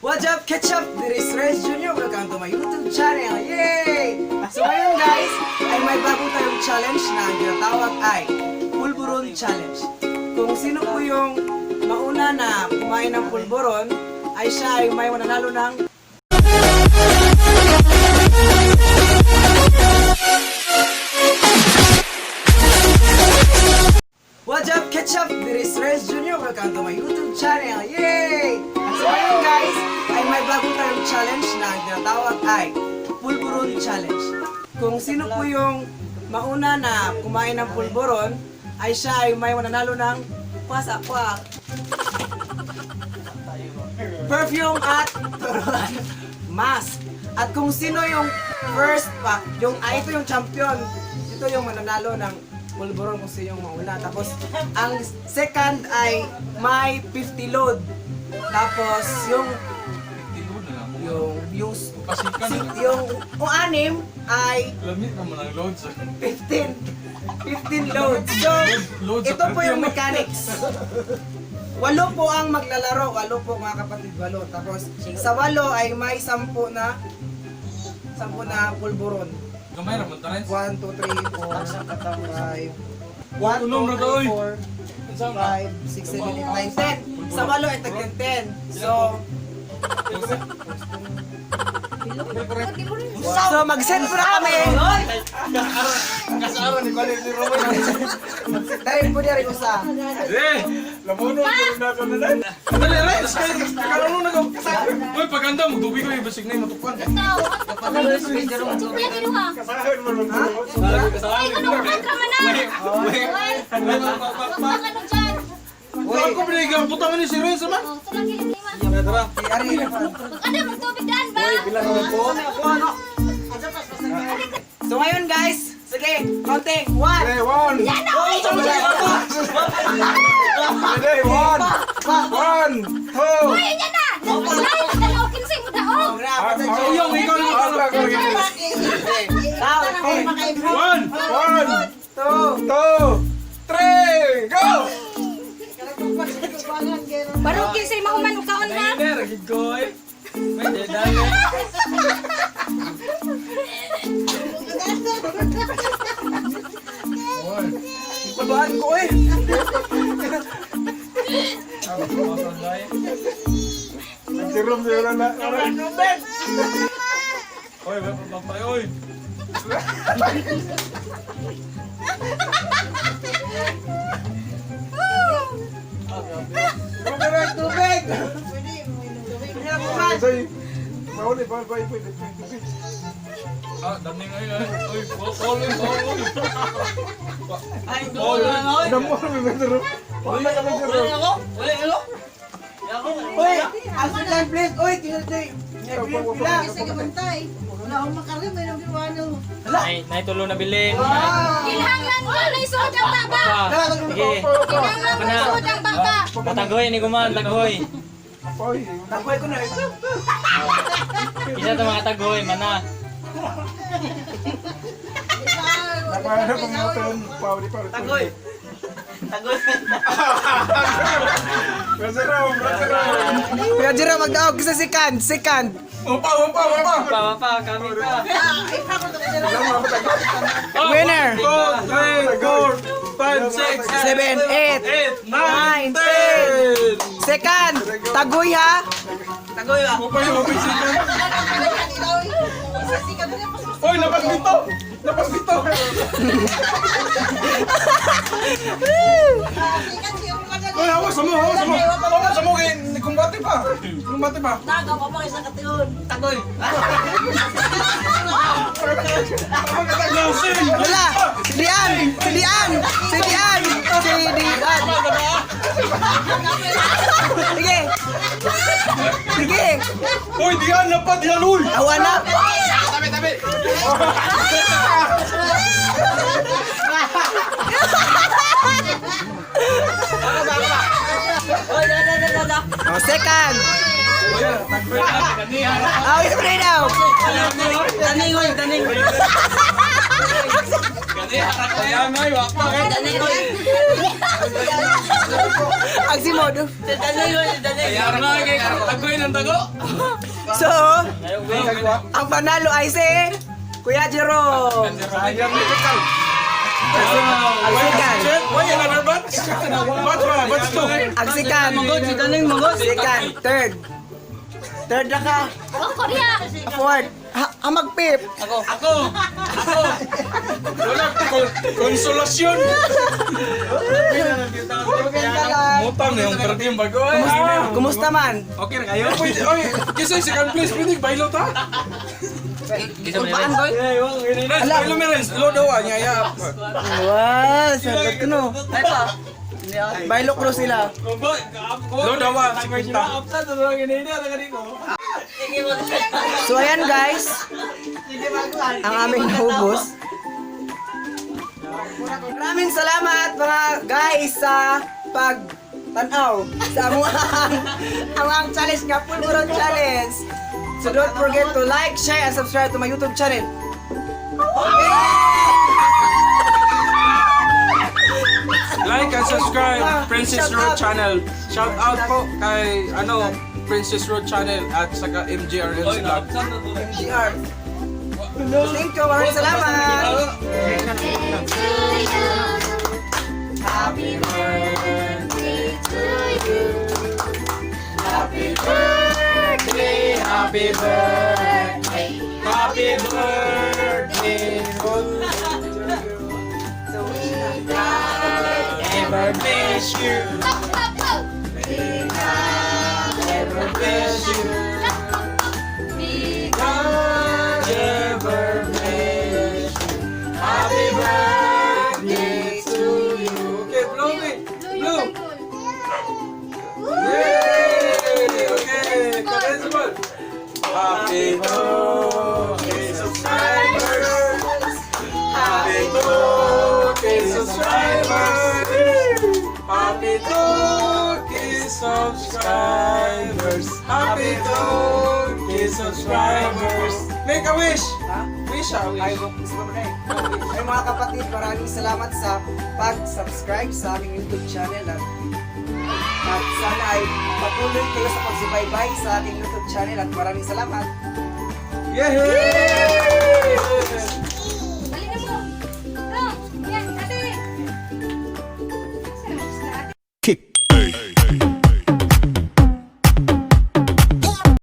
What's up, Ketchup? This is Rez Jr. Welcome to my YouTube channel. Yay! So ngayon guys, ay may bago tayong challenge na ang tinatawag ay Pulburon Challenge. Kung sino po yung mauna na kumain ng pulburon, ay siya ay may mananalo ng What's up, Ketchup? This is Rez Jr. Welcome to my YouTube channel. Yay! So ngayon guys, ay may bago tayong challenge na ang tinatawag ay Pulburon Challenge. Kung sino po yung mauna na kumain ng pulburon, ay siya ay may mananalo ng pasakwak, perfume at turuan, mask. At kung sino yung first pack, ito yung champion, ito yung mananalo ng pulburon kung sino yung mauna. Tapos ang second ay may 50 load. Tapos yung anim ay Lamit naman ang loads. 15 loads. So, ito po yung mechanics. 8 po ang maglalaro. 8 po mga kapatid, 8. Tapos sa 8 ay may 10 na pulburon. Gamay ra mo tanan. 1, 2, 3, 4, 5. 1, 2, 3, 4, 5, 6, 7, 8, 9, 10. Sa 8 ay tagyan 10. So mag-set po na kami. Kasama ni Kuya ni Roman. Dahil po niya rin usa. Lamuno ko na ko na. Dali, Rex. Karon na ko. Hoy, paganda mo tubig ko ibasig na matukan. Kasahan mo lang. Wala ko binigyan putang ni si Renz man. Tara. Bilang mo po. So ngayon guys, sige, counting. 1. Okay, 1. Ready, 1. 1, 2. Yung ikaw yung One, 2, 3, go! Baru kinsa mahuman og kaon ha. Pabaan ko eh. Nagsirom sila na. Oy, papay, oy. Tubig! Say, mahuli, bye. Ah, daming ay. Oy, ball. Ay, Damo na may metro. Wala ka metro. Uy, asikan please. Uy, tinatay. Naitulo na bilin. Ilhangan mo na isod ang baba. Sige. Ilhangan mo na isod ang baba. Katagoy ni Guman, tagoy. Oy, Takoy ko na ito. Isa to mga tagoy, mana. napahana pang moton. Pawdi. Takoy. Rasaraw. Kaya Jira, magdaog ka sa second. Upa. Pa, kami pa. Winner. 2, 3, 4, 5, 6, 7, 8, 9, 10. Second. Tagoy ha. Tagoy ha. Upa yung opisina. Oy, lapas dito. Oy, hawas mo. Kumbate pa. Tagoy. Lasing. Wala. Si Dian. Sige. Oy, diyan na pa, diyan uy. Awa na. Tabi. Oh, second. Oh, spray now. Taning. Ayan ay, wapa. Agsimod. Ayan na, kay tagoy ng tago. So, ang panalo ay si Kuya Jerome. Sayang ni Kakal. Agsikan. Why another batch? Batch ba? Batch 2. Agsikan. Agsikan. Third. Third na ka. Oh, Korea. Fourth. Magpip. Ako. Wala, konsolasyon. Mutang na yung perfume bago. Kumusta man? Okay na kayo? Oy, kisay second place, pwede bailo ta? Paan boy? Bailo mi rin, lo daw niya ya. Wow, sagot ko no. Bailo ko sila. Lo daw So ayan guys, ang aming naubos. Maraming salamat mga guys sa pagtanaw sa among challenge nga Pulburon Challenge. So don't forget to like, share, and subscribe to my YouTube channel. Like and subscribe Princess Shout Road out. Channel. Shout out po kay Princess Road Channel at saka MJRL Vlog. MGR. Thank you, maraming salamat. Happy birthday to you. Happy birthday. Happy birthday. Happy birthday. Never miss you. Never miss you. Never miss you. Happy birthday to you. Okay, blow me. Blow. Yay! Okay, commencement. Happy birthday, subscribers. Happy birthday, subscribers. Happy birthday, subscribers. Happy birthday, subscribers. Make a wish. Wish a Ay, wish. ay mga kapatid, maraming salamat sa pag-subscribe sa aming YouTube channel at sana ay patuloy kayo sa pagsubaybay sa ating YouTube channel at maraming salamat. Yay!